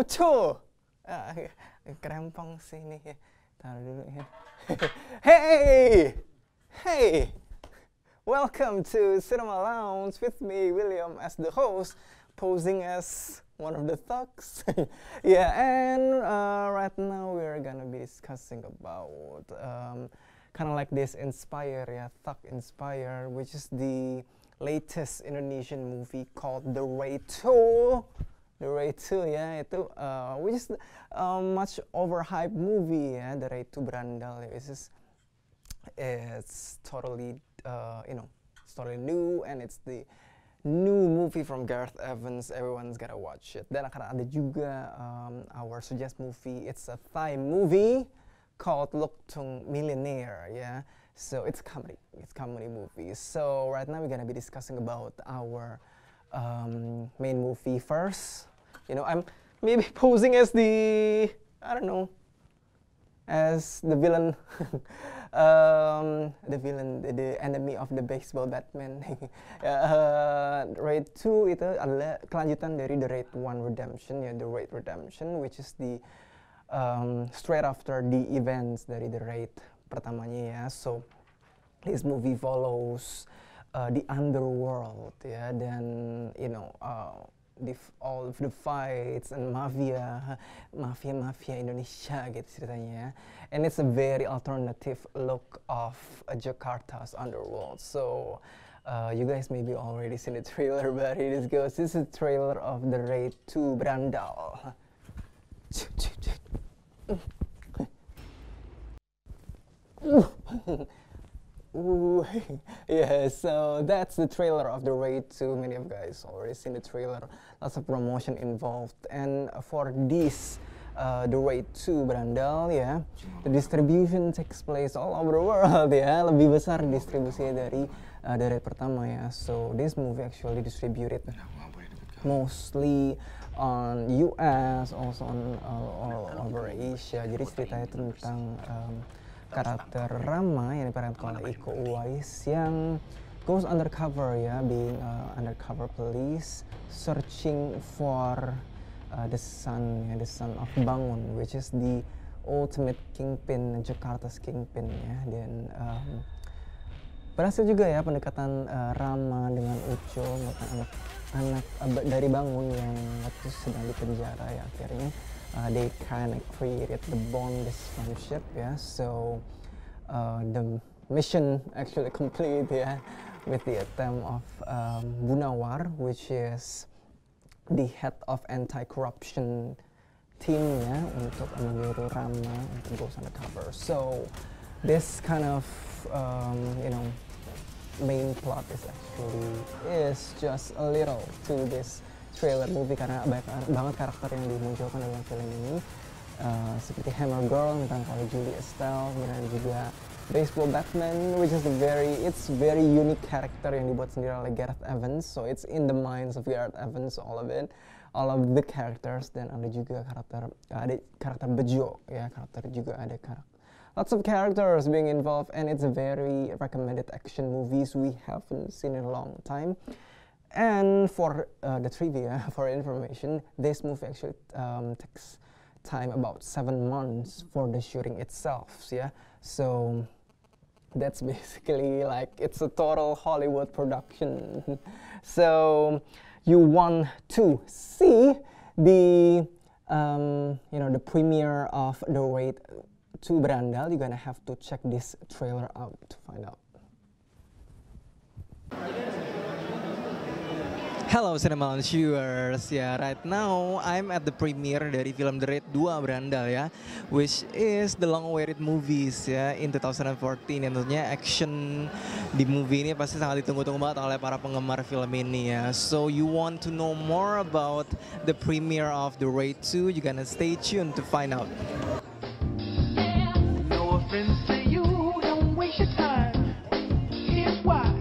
cu. Kerempong sini ya. Taruh dulu ya. Hey, welcome to Cinema Lounge with me, William, as the host, posing as one of the thugs. Yeah, and right now we're gonna be discussing about kind of like this Inspire, yeah, Thug Inspire, which is the latest Indonesian movie called The Raid 2. The Raid 2, ya, itu which is much overhyped movie, ya, The Raid 2 Berandal. It's totally, it's totally new, and it's the new movie from Gareth Evans. Everyone's gotta watch it. Dan akan ada juga our suggest movie. It's a Thai movie called Loktung Millionaire, yeah. So it's comedy movie. So right now we're gonna be discussing about our main movie first. You know, I'm maybe posing as the, I don't know, as the villain, the enemy of the baseball Batman. Raid 2 itu adalah kelanjutan dari The Raid 1 Redemption, ya, The Raid Redemption, which is the straight after the events dari The Raid pertamanya, ya. So this movie follows the underworld, ya, dan all of the fights and mafia Indonesia gitu ceritanya, and it's a very alternative look of Jakarta's underworld. So you guys maybe already seen the trailer, but here it goes. This is the trailer of The Raid 2 Berandal. Ooh, yeah, so that's the trailer of The Raid 2. Many of you guys already seen the trailer. Lots of promotion involved. And for this, The Raid 2 Berandal, ya, the distribution takes place all over the world, ya. Lebih besar distribusinya dari The Raid pertama, ya. So this movie actually distributed mostly on US, also on all over Asia. Jadi ceritanya tentang karakter Rama yang diperankan oleh Iko Uwais yang goes undercover, ya, being undercover police searching for the son of Bangun, which is the ultimate kingpin, Jakarta's kingpin, ya. Dan berhasil juga, ya, pendekatan Rama dengan Uco, anak dari Bangun yang waktu sedang di penjara, ya. Akhirnya they kind of created the bond, this friendship, yeah. So the mission actually complete, yeah, with the attempt of Bunawar, which is the head of anti-corruption team, ya, untuk meniru Rama untuk go undercover. So this kind of main plot is just a little to this trailer movie, karena banyak banget karakter yang dimunculkan dalam film ini, seperti Hammer Girl tentang oleh Julie Estelle, dan juga baseball Batman, which is it's very unique character yang dibuat sendiri oleh Gareth Evans. So it's in the minds of Gareth Evans, all of the characters. Dan ada juga karakter Bejo, ya, lots of characters being involved, and it's a very recommended action movies we haven't seen in a long time. And for the trivia, for information, this movie actually takes time about 7 months for the shooting itself, yeah. So that's basically like it's a total Hollywood production. So you want to see the the premiere of The Raid 2 Berandal, you're gonna have to check this trailer out to find out. Hello Cinema Lounge viewers, ya, right now I'm at the premiere dari film The Raid 2 Berandal, ya, which is the long-awaited movies, ya, in 2014. Dan tentunya action di movie ini pasti sangat ditunggu-tunggu banget oleh para penggemar film ini, ya. So you want to know more about the premiere of The Raid 2, you're gonna stay tuned to find out. No offense to you, don't waste your time. Here's why.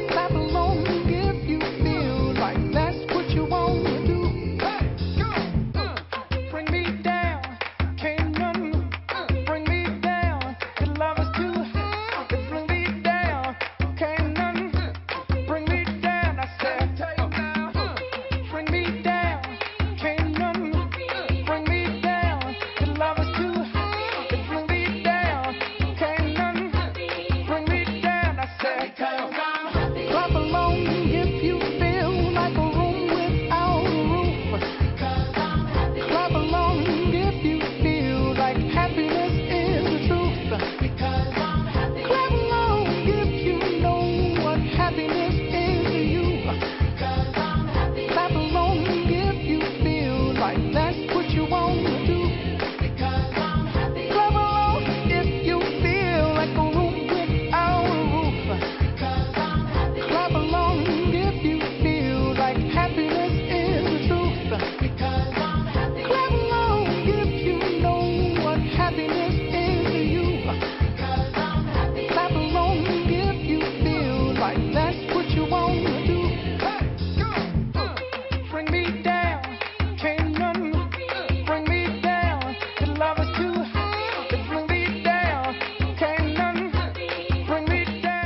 Clap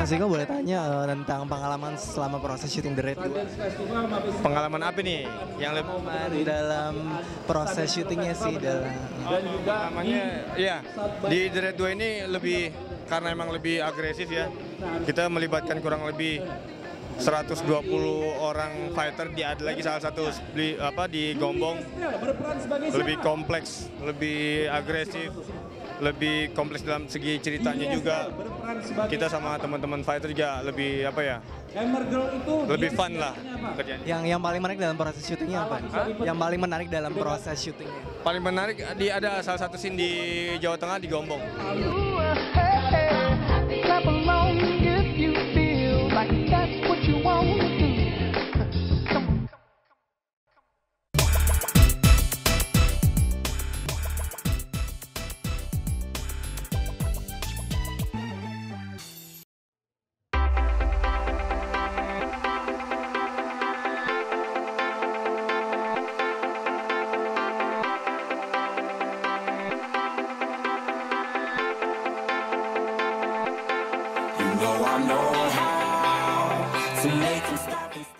Mas Iko boleh tanya tentang pengalaman selama proses syuting The Raid 2? Pengalaman apa nih? Yang lebih Pengalaman dalam proses syutingnya sih dalam namanya ya di The Raid 2 ini lebih karena emang lebih agresif ya. Kita melibatkan kurang lebih 120 orang fighter, ada lagi salah satu di Gombong, lebih kompleks, lebih agresif, lebih kompleks dalam segi ceritanya juga. Kita sama teman-teman fighter juga lebih lebih fun lah kerjanya. yang paling menarik dalam proses syutingnya apa? Yang paling menarik dalam proses syutingnya? Paling menarik ada salah satu scene di Jawa Tengah di Gombong. Clap along if you feel like that's what you want to do.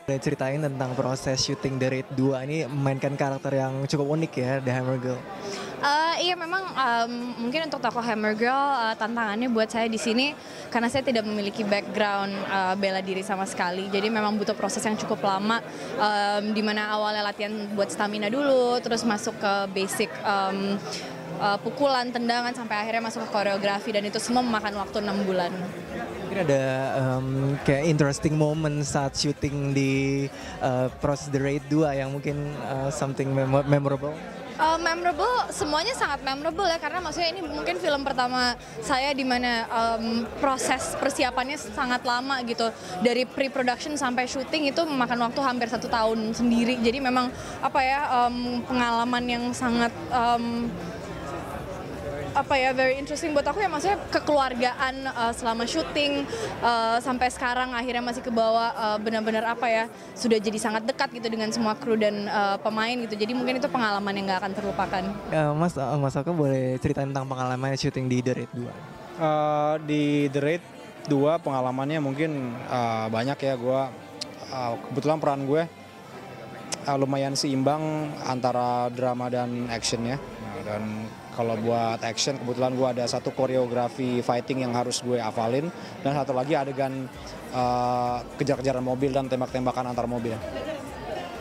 Boleh ceritain tentang proses syuting The Raid 2 ini memainkan karakter yang cukup unik ya, The Hammer Girl. Iya memang mungkin untuk tokoh Hammer Girl tantangannya buat saya di sini karena saya tidak memiliki background bela diri sama sekali. Jadi memang butuh proses yang cukup lama di mana awalnya latihan buat stamina dulu, terus masuk ke basic pukulan, tendangan sampai akhirnya masuk ke koreografi dan itu semua memakan waktu 6 bulan. Mungkin ada kayak interesting moment saat syuting di proses The Raid 2 yang mungkin something memorable? Memorable, semuanya sangat memorable ya karena maksudnya ini mungkin film pertama saya di mana proses persiapannya sangat lama gitu, dari pre-production sampai syuting itu memakan waktu hampir 1 tahun sendiri. Jadi memang pengalaman yang sangat very interesting buat aku ya, maksudnya kekeluargaan selama syuting sampai sekarang akhirnya masih kebawa benar-benar sudah jadi sangat dekat gitu dengan semua kru dan pemain gitu. Jadi mungkin itu pengalaman yang nggak akan terlupakan. Mas Oko boleh ceritain tentang pengalaman syuting di The Raid 2? Di The Raid 2 pengalamannya mungkin banyak ya. Kebetulan peran gue lumayan seimbang antara drama dan action ya. Dan kalau buat action kebetulan gue ada satu koreografi fighting yang harus gue hafalin dan satu lagi adegan kejar-kejaran mobil dan tembak-tembakan antar mobil.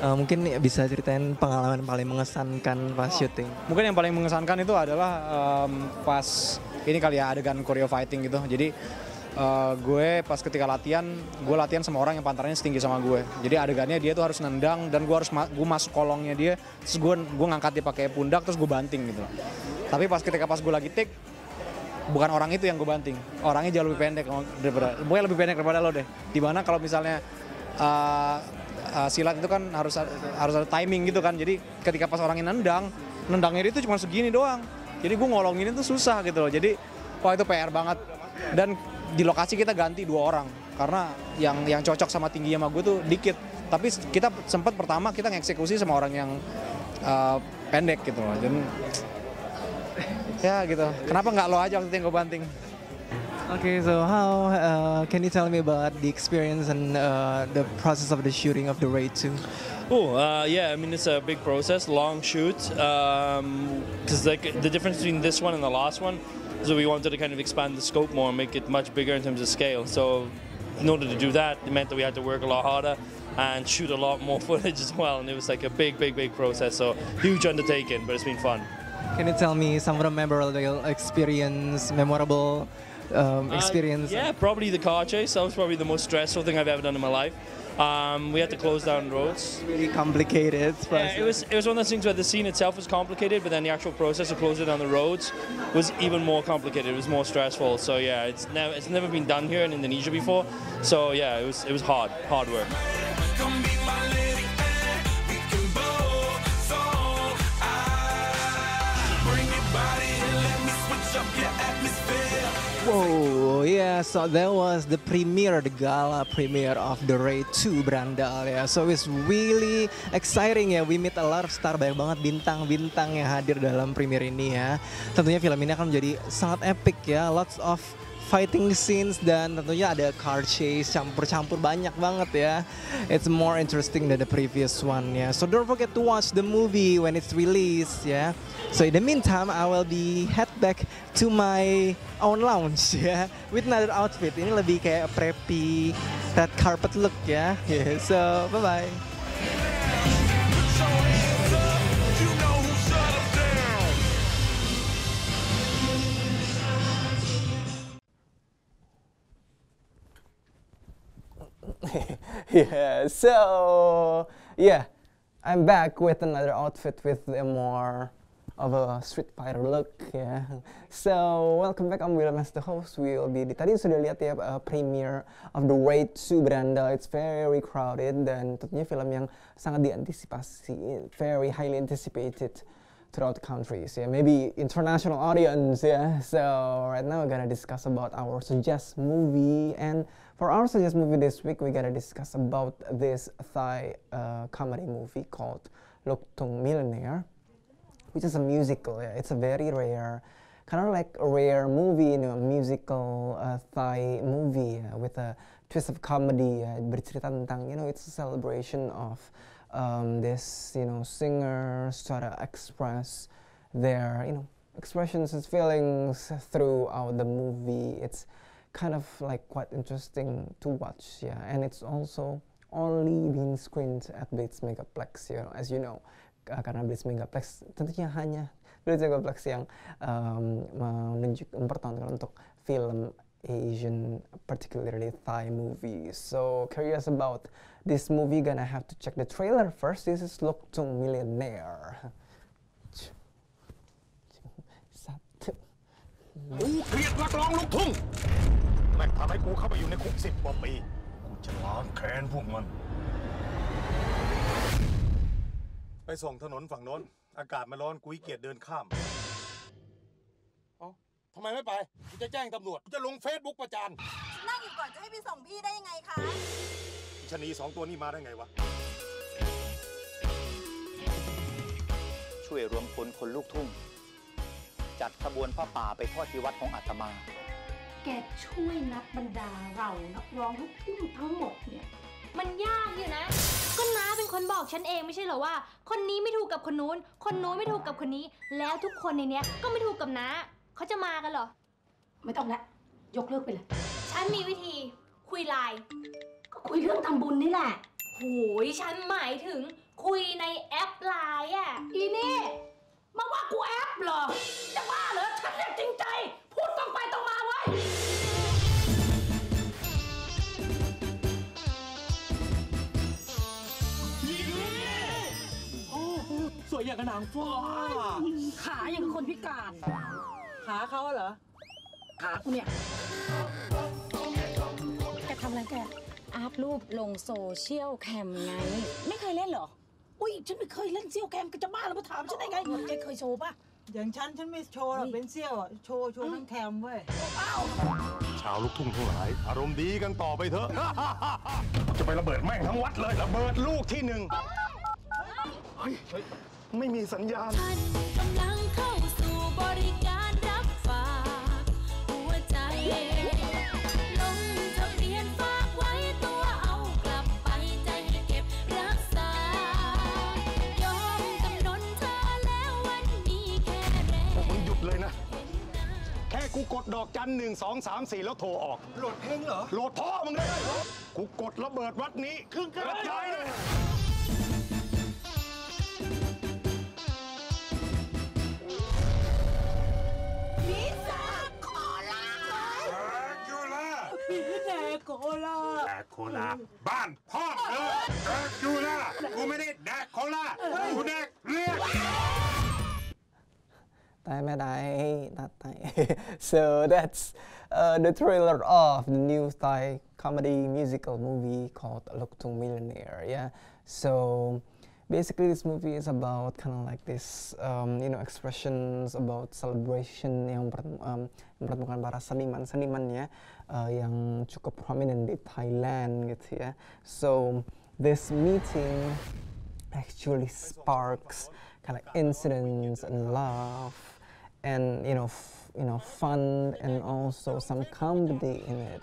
Mungkin bisa ceritain pengalaman paling mengesankan pas syuting? Mungkin yang paling mengesankan itu adalah pas ini kali ya adegan koreo fighting gitu. Jadi gue pas ketika latihan, gue latihan sama orang yang pantarannya setinggi sama gue. Jadi adegannya dia tuh harus nendang dan gue masuk kolongnya dia, terus gue ngangkat dia pakai pundak terus gue banting gitu. Tapi ketika gue lagi take, bukan orang itu yang gue banting, orangnya jauh lebih pendek pokoknya lebih pendek daripada lo deh. Dimana kalau misalnya silat itu kan harus ada timing gitu kan. Jadi ketika pas orangnya nendangnya dia itu cuma segini doang. Jadi gue ngolongin itu susah gitu loh. Jadi itu PR banget. Dan di lokasi kita ganti 2 orang karena yang cocok sama tinggi sama gue tuh dikit. Tapi kita sempat pertama kita ngeksekusi sama orang yang pendek gitu loh. Dan ya gitu. Kenapa nggak lo aja waktu itu yang gue banting? Okay, so how can you tell me about the experience and the process of the shooting of The Raid 2? Yeah, I mean it's a big process, long shoot. Because the difference between this one and the last one is that we wanted to kind of expand the scope more and make it much bigger in terms of scale. So in order to do that, it meant that we had to work a lot harder and shoot a lot more footage as well. And it was like a big process. So huge undertaking, but it's been fun. Can you tell me some of the memorable experience? Yeah, probably the car chase. That was probably the most stressful thing I've ever done in my life. We had to close down roads. Really complicated process. Yeah, it was one of those things where the scene itself was complicated, but then the actual process of closing down the roads was even more complicated. It was more stressful. So yeah, it's never been done here in Indonesia before. So yeah, it was hard work. Whoa, yeah, so that was the gala premiere of The Raid 2 Brandal ya. So it's really exciting ya, we meet a lot of star, banyak banget bintang-bintang yang hadir dalam premiere ini ya. Tentunya film ini akan menjadi sangat epic ya, lots of fighting scenes dan tentunya ada car chase campur-campur banyak banget ya. It's more interesting than the previous one ya. So don't forget to watch the movie when it's released ya. So in the meantime, I will be head back to my own lounge ya with another outfit. Ini lebih kayak preppy red carpet look ya. Yeah, so bye bye. Yeah, so yeah, I'm back with another outfit with a more of a Street Fighter look ya. So welcome back, I'm William as the host. Tadi sudah lihat ya premiere of The Raid 2 Berandal. It's very crowded dan tentunya film yang sangat diantisipasi, very highly anticipated throughout the countries, yeah, maybe international audience, yeah. So right now we're gonna discuss about our suggest movie, and for our suggest movie this week, we're gonna discuss about this Thai comedy movie called Lok Tung Millionaire, which is a musical. Yeah, it's a very rare, kind of like a rare movie, you know, musical Thai movie with a twist of comedy. Bercerita tentang, you know, it's a celebration of this, you know, singers try to express their, you know, expressions and feelings throughout the movie. It's kind of like quite interesting to watch, yeah. And it's also only being screened at Blitz Megaplex, you know, as you know, karena Blitz Megaplex tentunya hanya Blitz Megaplex yang mempertontonkan untuk film Asian, particularly Thai movies. So curious about this movie, gonna have to check the trailer first. This is Lok Tung Millionaire. กูเกลียดนักร้องลูกทุ่งแม่งทำให้กูเข้าไปอยู่ในคุก10 กว่าปีกูจะล้างแค้นพวกมันไปส่งถนนฝั่งโน้นอากาศมันร้อนกูขี้เกียจเดินข้ามเอ้าทำไมไม่ไปกูจะแจ้งตำรวจกูจะลงเฟซบุ๊กประจานนั่งอยู่ก่อนจะให้ไปส่งพี่ได้ยังไงคะชะนี2 ตัวนี้มาได้ไงวะช่วยรวมพลคนลูกทุ่งจัดขบวนผ้าป่าไปทอดที่วัดของอาตมาแกช่วยนับบรรดาเรานักร้องลูกทุ่งทั้งหมดเนี่ยมันยากอยู่นะก็น้าเป็นคนบอกฉันเองไม่ใช่เหรอว่าคนนี้ไม่ถูกกับคนนู้นคนนู้นไม่ถูกกับคนนี้แล้วทุกคนในเนี้ยก็ไม่ถูกกับน้าเขาจะมากันเหรอไม่ต้องละยกเลิกไปเลยฉันมีวิธีคุยไลน์ก็คุยเรื่องทำบุญนี่แหละโหยฉันหมายถึงคุยในแอปไลน์อ่ะอีนี่มาว่ากูแอปเหรอจะบ้าเหรอฉันเนี่ยจริงใจพูดตรงไปตรงมาไว้สวยอย่างกับนางฟ้าขาอย่างกับคนพิการขาเขาเหรอขากูเนี่ยแกทำอะไรแกอัพรูปลงโซเชียลแคมไงไม่เคยเล่นเหรออุ้ยฉันไม่เคยเล่นเซี่ยวแคมก็จะบ้าแล้วมาถามฉันได้ไงแกเคยโชว์ป่ะอย่างฉันไม่โชว์หรอกเป็นเซี่ยวโชว์ทั้งแคมเว้ยชาวลูกทุ่งทั้งหลายอารมณ์ดีกันต่อไปเถอะจะไประเบิดแม่งทั้งวัดเลยระเบิดลูกที่1เฮ้ยไม่มีสัญญาณกำลังเข้าสู่บริการรับฝากหัวใจลงทะเบียนฝากไว้ตัวเอากลับไปใจให้เก็บรักษายอมจำนนเธอแล้ววันนี้แค่แรกมึงหยุดเลยนะแค่กูกดดอกจัน1 2 3 4แล้วโทรออกโหลดเพลงเหรอโหลดพ่อมึงเลยกูกดระเบิดวัดนี้ครึ่งกระจายเลยแดกโคลาบ้านพ่อแดกยูล่ากูไม่ได้แดกโคลากูแดกเลือด So that's the trailer of the new Thai comedy musical movie called Lok Tung Millionaire. Yeah, so basically this movie is about kind of like this, you know, expressions about celebration yang mempertemukan para seniman ya, yang cukup prominent di Thailand gitu ya. So this meeting actually sparks kind of incidents and love, and you know, fun and also some comedy in it.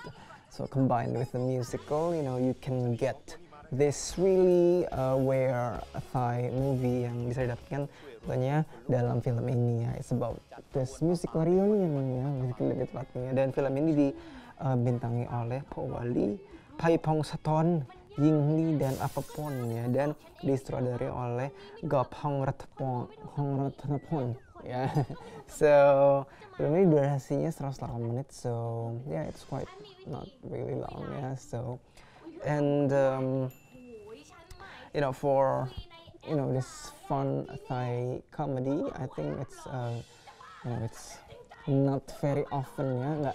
So combined with the musical, you can get this really rare Thai movie yang bisa didapatkan tentunya dalam film ini ya. It's about this musical reunion ya, musical lebih tepatnya. Dan film ini dibintangi oleh Powali, Paipong Saton, Ying Lee dan apapun ya, dan disutradarai oleh Gop Hong Ratnapon ya. So film ini durasinya 108 menit, so yeah, it's quite not really long ya. So and for this fun Thai comedy, I think it's not very often ya,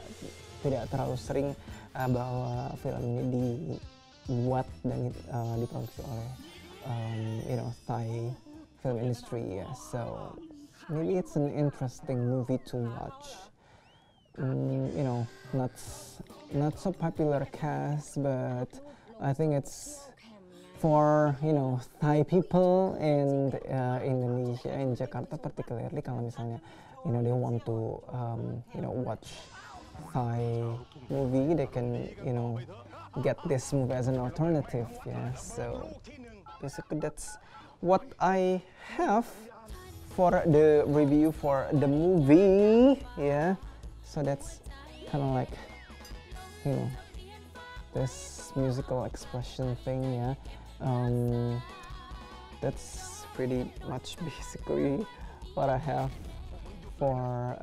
tidak terlalu sering bahwa film ini dibuat dan diproduksi oleh Thai film industry ya. So maybe it's an interesting movie to watch. Not so popular cast, but I think it's for Thai people in Indonesia, in Jakarta particularly. Kalau misalnya they want to watch Thai movie, they can get this movie as an alternative. Yeah, so basically that's what I have for the review for the movie. Yeah, so that's kind of like this musical expression thing. Yeah. That's pretty much basically what I have for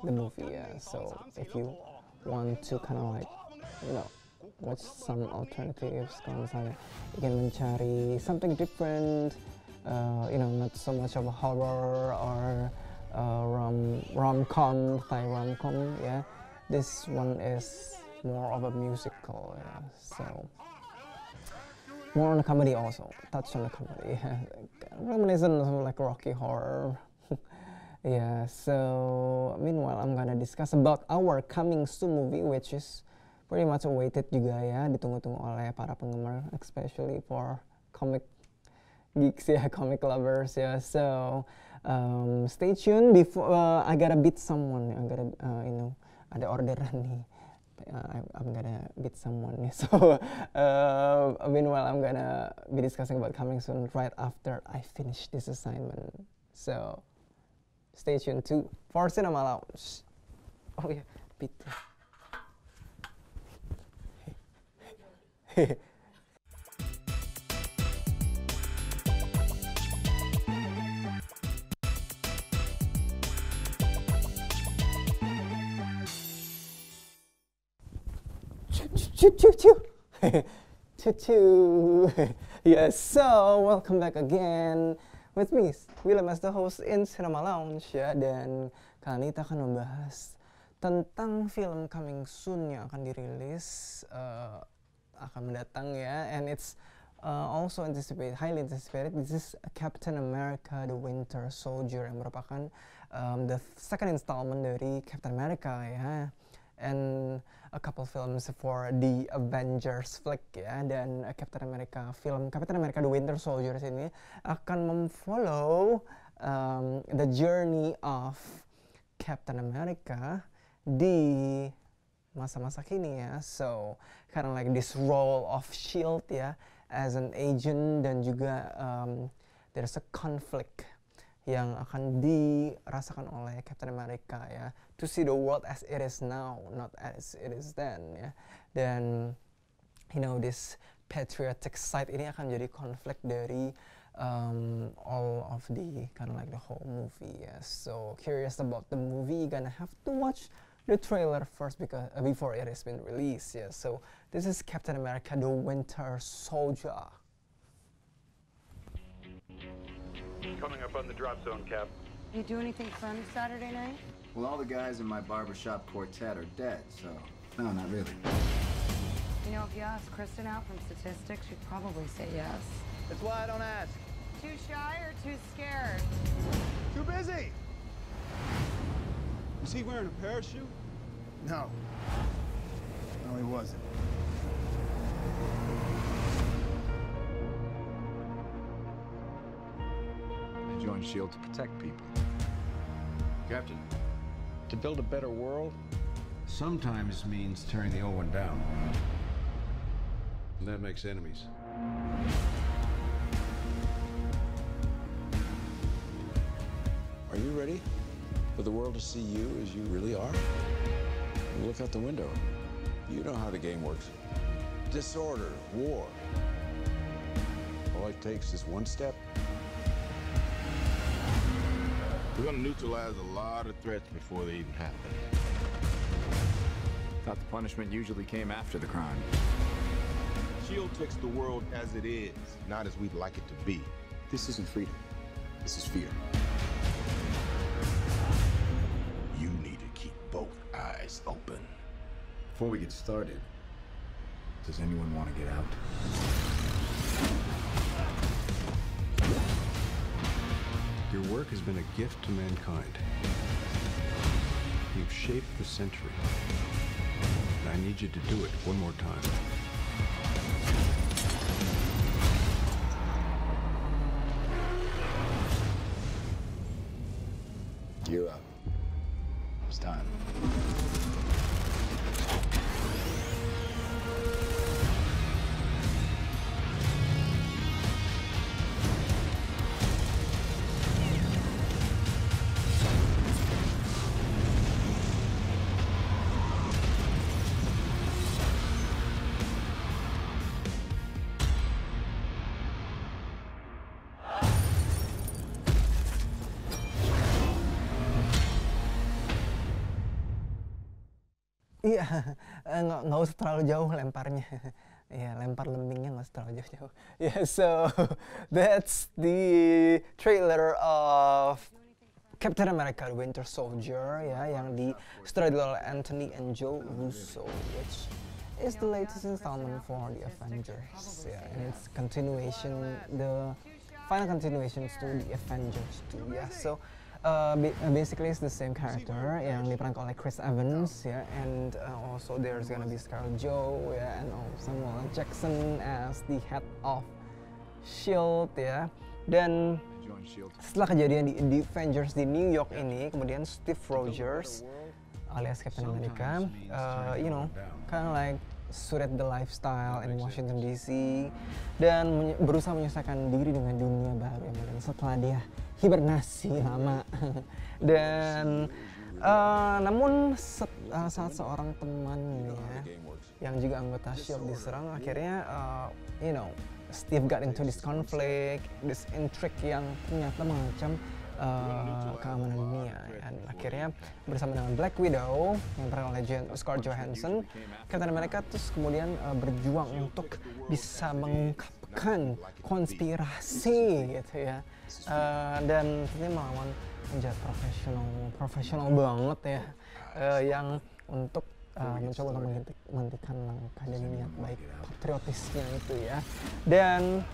the movie. Yeah. So if you want to kind of like watch some alternatives, kalau misalnya ingin mencari something different, not so much of a horror or rom-com, Thai rom-com, yeah, this one is more of a musical, yeah. So more on the comedy also, touch on the comedy. Reminiscent of like Rocky Horror. Yeah, so meanwhile I'm gonna discuss about our coming soon movie, which is pretty much awaited juga ya, ditunggu-tunggu oleh para penggemar, especially for comic geeks ya, comic lovers ya. So stay tuned. Before I gotta beat someone, I gotta ada orderan nih. I'm gonna beat someone. So meanwhile I'm gonna be discussing about coming soon right after I finish this assignment. So stay tuned to for Cinema Lounge. Oh yeah, beat. Yes, so welcome back again with me, Willem as the host in Cinema Lounge ya. Dan kali ini kita akan membahas tentang film coming soon yang akan dirilis akan mendatang ya. And it's also highly anticipated. This is Captain America: The Winter Soldier yang merupakan the second installment dari Captain America ya. And a couple films for the Avengers flick ya, dan film Captain America The Winter Soldier ini akan memfollow the journey of Captain America di masa-masa kini ya. So kind of like this role of SHIELD ya, as an agent, dan juga there's a conflict yang akan dirasakan oleh Captain America ya, to see the world as it is now, not as it is then ya. Dan this patriotic side ini akan jadi konflik dari all of the kind of like the whole movie ya. So curious about the movie, gonna have to watch the trailer first because before it has been released ya. So this is Captain America: The Winter Soldier. Coming up on the drop zone, Cap. You do anything fun Saturday night? Well, all the guys in my barbershop quartet are dead, so no, not really. You know, if you ask Kristen out from statistics, she'd probably say yes. That's why I don't ask. Too shy or too scared? Too busy. Was he wearing a parachute? No. No, he wasn't. I joined SHIELD to protect people. Captain, To build a better world sometimes means tearing the old one down. And that makes enemies. Are you ready for the world to see you as you really are? Look out the window. You know how the game works. Disorder, war. All it takes is one step. We're gonna neutralize a lot of threats before they even happen. Thought the punishment usually came after the crime. S.H.I.E.L.D. takes the world as it is, not as we'd like it to be. This isn't freedom. This is fear. You need to keep both eyes open. Before we get started, does anyone want to get out? Your work has been a gift to mankind. You've shaped the century. And I need you to do it one more time. Gear up. It's time. Iya, nggak usah terlalu jauh lemparnya. Iya, lempar lembingnya nggak usah terlalu jauh-jauh. Yeah, so that's the trailer of Captain America: Winter Soldier, ya, yang disutradari oleh Anthony and Joe Russo, which is the latest installment for the Avengers. Yeah, and it's continuation, the final continuations to the Avengers 2. Yeah, so. Basically it's the same character yang diperankan oleh Chris Evans, ya, and also there's gonna be Scarlett Jo, ya, and Samuel L. Jackson as the head of S.H.I.E.L.D. ya. Dan setelah kejadian di Avengers di New York ini, kemudian Steve Rogers alias Captain America, you know, kind of like suited the lifestyle in Washington DC dan berusaha menyesuaikan diri dengan dunia baru yang modern setelah dia hibernasi lama. Dan namun saat seorang temannya yang juga anggota S.H.I.E.L.D. diserang, akhirnya you know, Steve got into this conflict, this intrigue yang ternyata mengancam keamanan dunia. Dan akhirnya bersama dengan Black Widow yang diperankan oleh Scarlett Johansson, Captain America terus kemudian berjuang untuk bisa mengungkapkan konspirasi gitu ya, dan tentunya melawan penjahat profesional banget ya, yang untuk mencoba untuk menghentikan langkah dan niat baik patriotisnya itu ya. Dan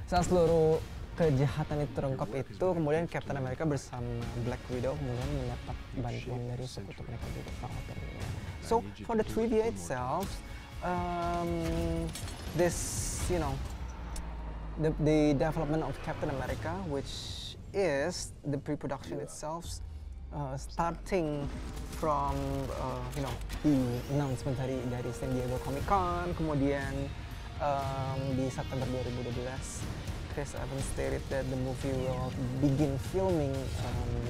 saat seluruh kejahatan itu terungkap itu, kemudian Captain America bersama Black Widow kemudian mendapat bantuan dari sekutu mereka juga, Falcon. So for the trivia itself, this, you know, the development of Captain America, which is the pre-production itself, starting from you know, the announcement dari San Diego Comic Con, kemudian di September 2012. Chris Evans stated that the movie will begin filming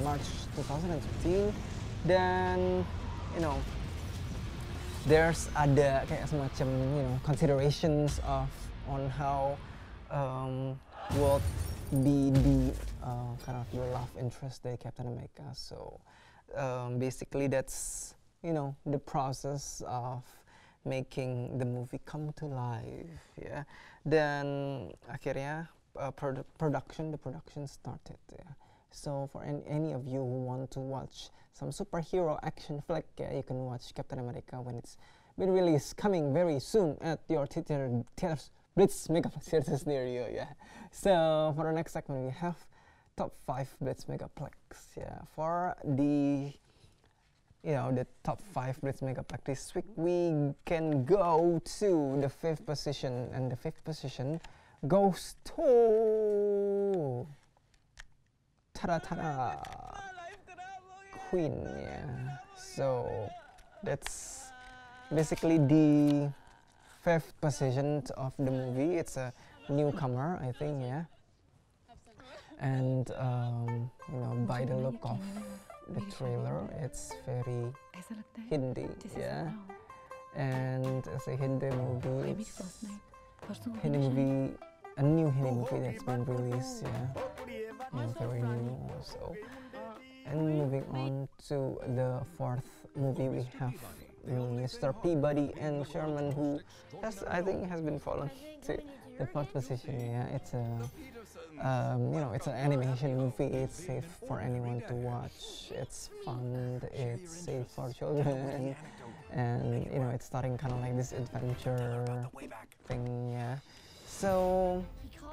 March 2015, dan you know, there's ada kayak semacam, you know, considerations on how will be the kind of the love interest dari Captain America. So basically that's, you know, the process of making the movie come to life, ya. Dan akhirnya the production started. Yeah. So for any of you who want to watch some superhero action flick, yeah, you can watch Captain America when it's been released, coming very soon at your theaters, Blitz Megaplex theaters near you. Yeah. So for the next segment we have top 5 Blitz Megaplex. Yeah. For the, you know, the top 5 Blitz Megaplex this week, we can go to the 5th position, and the 5th position goes to Queen. Yeah, so that's basically the 5th position of the movie. It's a newcomer, I think. Yeah, and you know, by the look of the trailer, it's very Hindi. Yeah, and it's a Hindi movie. A new Hindi movie that's been released. Yeah, very new also. And moving on to the 4th movie, we have Mr. Peabody and Sherman, who I think has been fallen to the 4th position. Yeah, it's a you know, it's an animation movie. It's safe for anyone to watch. It's fun. It's safe for children, and you know, it's starting kind of like this adventure thing. Yeah, so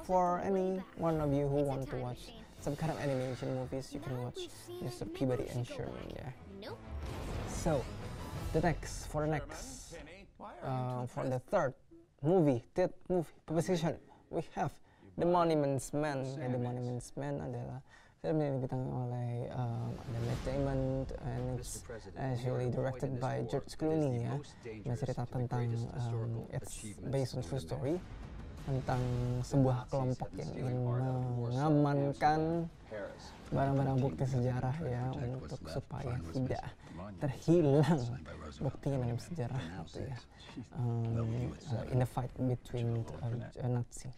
for any one of you who want to watch some kind of animation movies, you can watch Mr. Peabody and Sherman. Yeah. So for the 3rd movie position, we have The Monuments Men. Ya, The Monuments Men adalah film yang dibintangi oleh ada Matt Damon, and it's actually directed by George Clooney. Ya, cerita tentang it's based on true story tentang sebuah kelompok yang ingin mengamankan barang-barang bukti sejarah ya, untuk supaya tidak terhilang bukti dalam sejarah itu ya, in the fight between Nazi.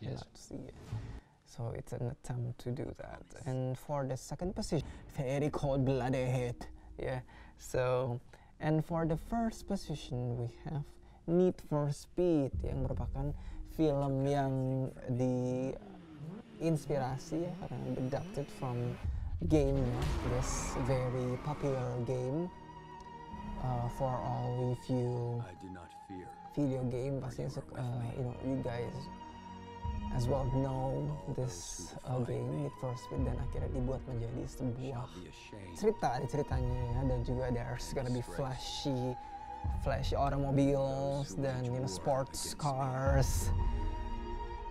So it's an attempt to do that. And for the 2nd position, very cold-blooded. Yeah. So, and for the 1st position, we have Need for Speed, yang merupakan film yang diinspirasi ya, karena adapted from game ya, this very popular game for all of you video game pasti you know, you guys as well know this game Need for Speed, dan akhirnya dibuat menjadi sebuah ceritanya ya, dan juga there's gonna be flashy automobiles dan you know, sports cars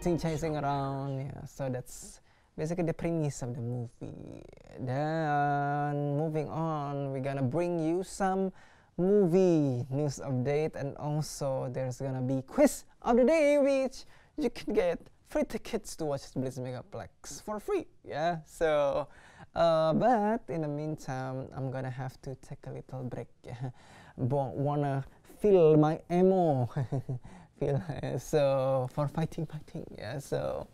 chasing around. Yeah, so that's basically the premise of the movie. Then moving on, we're gonna bring you some movie news update, and also there's gonna be quiz of the day, which you can get free tickets to watch Blitz Megaplex for free. Yeah, so but in the meantime, I'm gonna have to take a little break. Yeah, wanna feel my ammo. So for fighting. Yeah, so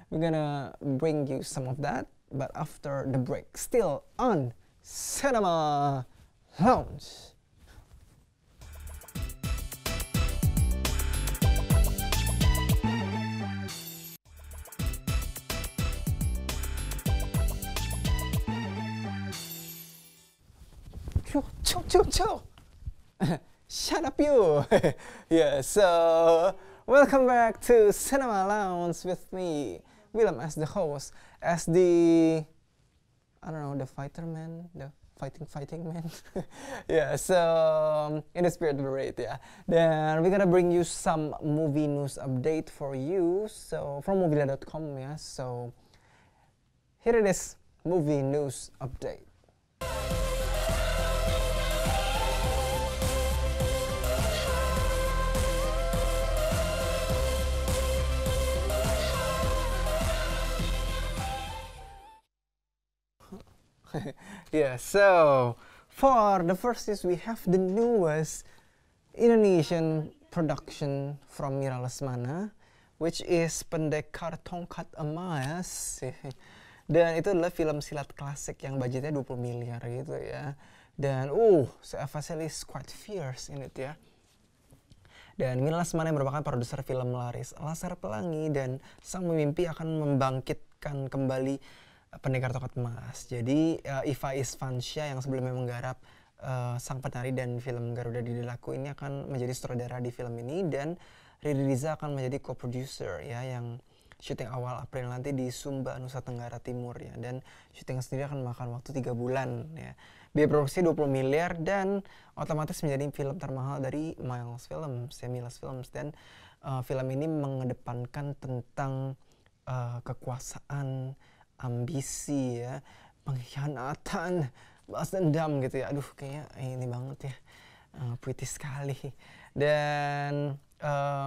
we're gonna bring you some of that, but after the break, still on Cinema Lounge. Chill. Shut up, you. Yeah, so welcome back to Cinema Lounge with me, Willem, as the host, as the, I don't know, the fighter man, the fighting man. Yeah, so in the spirit of the raid, yeah. Then we're gonna bring you some movie news update for you, so from movila.com, yeah. So here it is, movie news update. Yeah, so for the first is we have the newest Indonesian production from Mira Lesmana, which is Pendekar Tongkat Emas. Dan itu adalah film silat klasik yang budgetnya 20 miliar gitu ya. Dan Eva is quite fierce in it ya. Dan Mira Lesmana yang merupakan produser film laris Laser Pelangi dan sang memimpi akan membangkitkan kembali Pendekar Tongkat Emas. Jadi Iva Isfansyah yang sebelumnya menggarap sang penari dan film Garuda Didilaku ini akan menjadi sutradara di film ini, dan Riri Riza akan menjadi co-producer ya, yang syuting awal April nanti di Sumba, Nusa Tenggara Timur ya, dan syuting sendiri akan memakan waktu 3 bulan ya. Biaya produksi 20 miliar dan otomatis menjadi film termahal dari Miles Films ya, Miles Films, dan film ini mengedepankan tentang kekuasaan, ambisi ya, pengkhianatan, balas dendam gitu ya. Aduh kayaknya ini banget ya, pretty sekali. Dan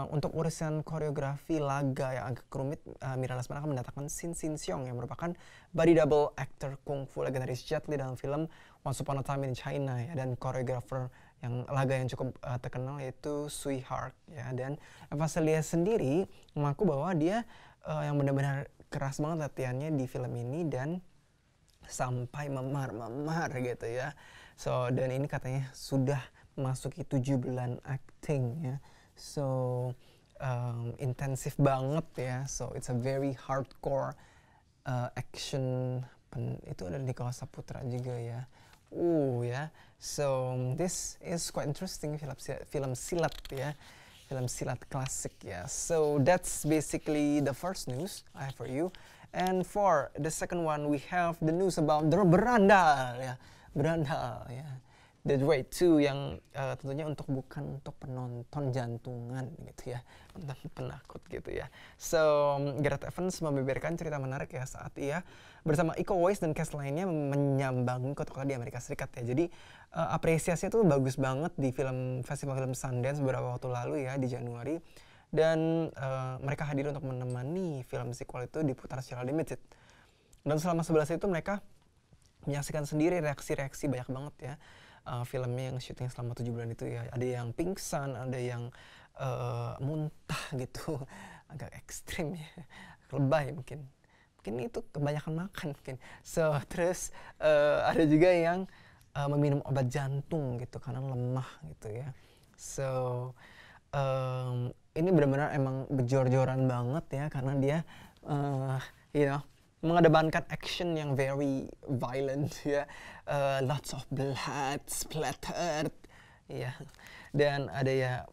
untuk urusan koreografi laga yang agak rumit, Mira Lesmana akan mendatangkan Shin Seong yang merupakan body double actor kungfu legendaris Jet Li dalam film Once Upon a Time in China ya, dan koreografer yang laga yang cukup terkenal yaitu Sui Hark ya. Dan Vaselia sendiri mengaku bahwa dia yang benar-benar keras banget latihannya di film ini dan sampai memar gitu ya. So dan ini katanya sudah memasuki 7 bulan acting ya. So intensif banget ya. So it's a very hardcore action. Itu ada Nicholas Saputra juga ya. Ya. So this is quite interesting, film silat ya. Film silat klasik ya. So that's basically the first news I have for you. And for the second one we have the news about the berandal ya. Berandal ya. The Raid 2 yang tentunya bukan untuk penonton jantungan gitu ya, untuk penakut gitu ya. So Gareth Evans membeberkan cerita menarik ya saat ia bersama Iko Uwais dan cast lainnya menyambangi kota-kota di Amerika Serikat ya. Jadi apresiasinya tuh bagus banget di festival film Sundance beberapa waktu lalu ya di Januari. Dan mereka hadir untuk menemani film sequel itu diputar secara limited. Dan selama 11 itu mereka menyaksikan sendiri reaksi-reaksi banyak banget ya. Filmnya yang syuting selama 7 bulan itu ya, ada yang pingsan, ada yang muntah gitu, agak ekstrim ya, lebay mungkin itu kebanyakan makan mungkin. So terus ada juga yang meminum obat jantung gitu karena lemah gitu ya. So ini benar-benar emang bejor-joran banget ya karena dia mengedepankan action yang very violent ya, lots of blood splattered ya, dan ada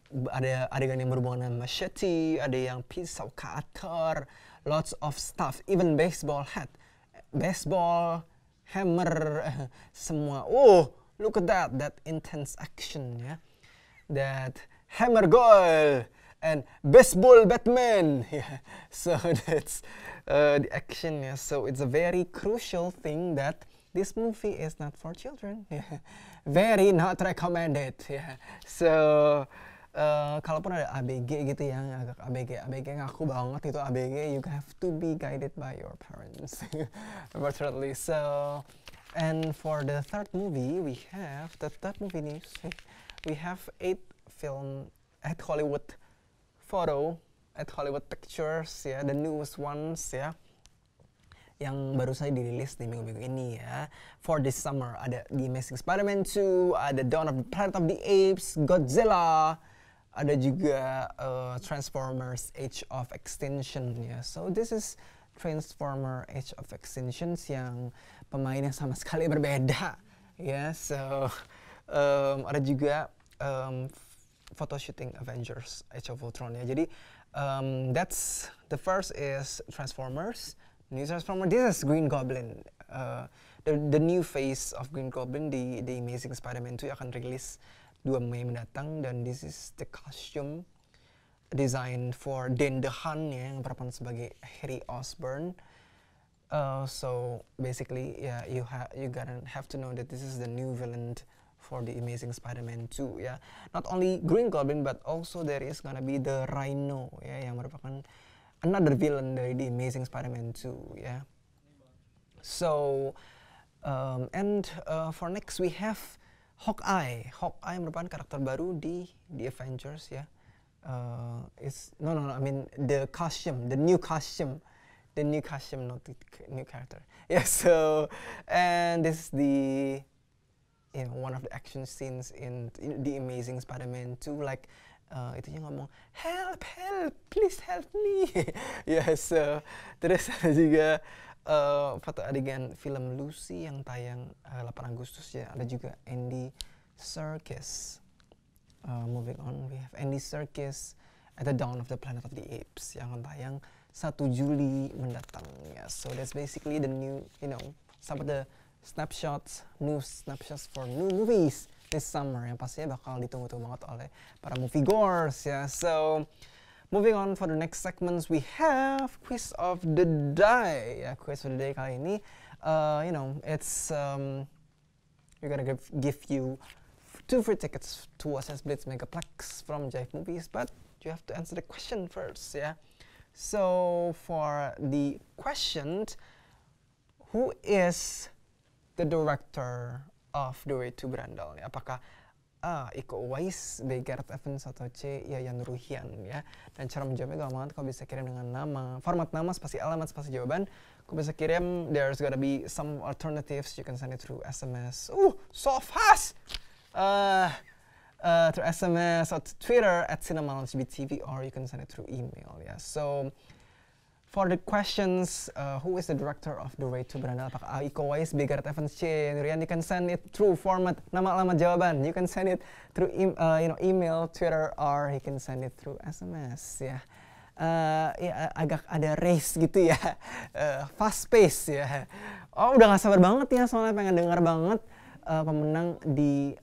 adegan yang berhubungan dengan machete, ada yang pisau cutter, lots of stuff, even baseball hammer, semua. Look at that intense action ya, that hammer goal and baseball Batman. Yeah. So that's the action. Yeah. So it's a very crucial thing that this movie is not for children. Yeah. Very not recommended. Yeah. So kalaupun ada ABG gitu yang agak ABG ngaku banget itu ABG, you have to be guided by your parents. Unfortunately. So and for the third movie we have we have 8 film at Hollywood Photo, at Hollywood Pictures ya, the newest ones ya, yang baru saja dirilis di minggu-minggu ini ya. For this summer ada The Amazing Spider-Man 2, ada Dawn of the Planet of the Apes, Godzilla, ada juga Transformers Age of Extinction ya. So this is Transformer Age of Extinction yang pemainnya sama sekali berbeda ya. So ada juga photo shooting Avengers Age of Ultron ya. Jadi that's the first is Transformers, new Transformer. This is Green Goblin, the new face of Green Goblin di The Amazing Spider-Man 2 akan rilis 2 Mei mendatang, dan this is the costume designed for Dane DeHaan ya, yang berperan sebagai Harry Osborn. So basically yeah, you gotta have to know that this is the new villain for The Amazing Spider-Man 2 ya. Not only Green Goblin but also there is gonna be the Rhino ya, yang merupakan another villain dari The Amazing Spider-Man 2 ya. So and for next we have Hawkeye. Hawkeye merupakan karakter baru di The Avengers ya. I mean the costume, the new costume, not the new character. Yeah, so and this is the one of the action scenes in The Amazing Spider-Man 2, like itunya ngomong help, please help me. Yes, terus ada juga foto adegan film Lucy yang tayang 8 Agustus ya. Ada juga Andy Serkis. Moving on, we have Andy Serkis at the Dawn of the Planet of the Apes yang akan tayang 1 Juli mendatang ya. So that's basically the new, some of the new snapshots for new movies this summer yang pastinya bakal ditunggu-tunggu banget oleh para moviegoers ya. So moving on for the next segments, we have Quiz of the Day ya. Quiz of the Day kali ini it's we're gonna give you 2 free tickets to watch Blitz Megaplex from Jive Movies, but you have to answer the question first, yeah. So for the question, who is the director of The Way to Brandal? Apakah A. Iko Uwais, B. Gareth Evans, atau C. Yayan Ruhian, ya. Dan cara menjawabnya gampang banget, kau bisa kirim dengan nama, format nama, spasi alamat, spasi jawaban. Kau bisa kirim, there's gonna be some alternatives, you can send it through SMS. So fast! Through SMS or Twitter at @CinemaLoungeBTV, or you can send it through email, ya. So, for the questions, who is the director of The Way to Brandal? Apakah A. Iko Uwais, B. Gareth Evans, C. Yayan Ruhian? You can send it through format nama, alamat, jawaban. You can send it through email, Twitter, or you can send it through SMS, ya. Ya agak ada race gitu ya, fast pace ya. Oh udah gak sabar banget ya, soalnya pengen dengar banget pemenang di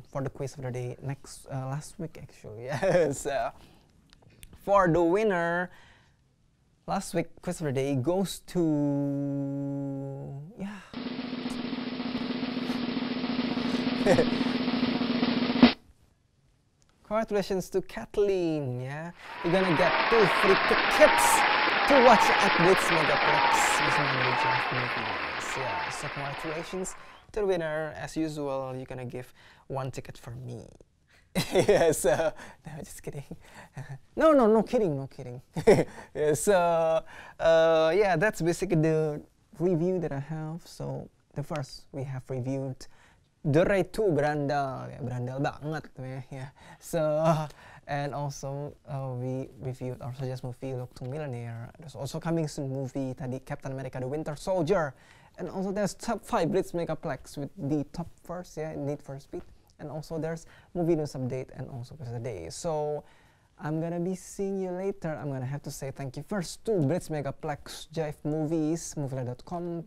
for the quiz of the day last week actually. Yes. For the winner. Last week quiz of the day goes to congratulations to Kathleen, yeah. You're gonna get 2 free tickets to watch at Blitz Megaplex bersama Jive Movies. Yeah, so congratulations to the winner. As usual, you're gonna give 1 ticket for me. Yeah, so no, just kidding. No kidding. Yeah, so yeah, that's basically the review that I have. So the first we have reviewed The Way to Brandal, ya, Brandal banget ya. So and also we reviewed our suggest movie Look to Millionaire. There's also coming soon movie tadi Captain America the Winter Soldier, and also there's top 5 Blitz Megaplex with the top first, yeah, Need for Speed. And also there's movie news update and also quiz of the day. So I'm gonna be seeing you later. I'm gonna have to say thank you first to Blitz Megaplex, Jive Movies, Movila.com,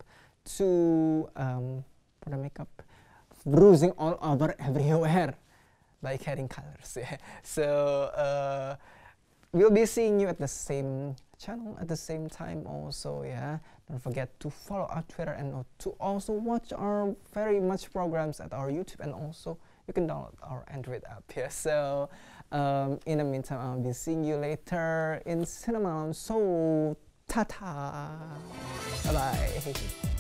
to for the makeup, bruising all over everywhere by Caring Colors. Yeah. So we'll be seeing you at the same channel at the same time also, yeah. Don't forget to follow our Twitter and to also watch our very much programs at our YouTube, and also you can download our Android app. Yeah. So in the meantime, I'll be seeing you later in Cinema. So ta-ta! Bye-bye!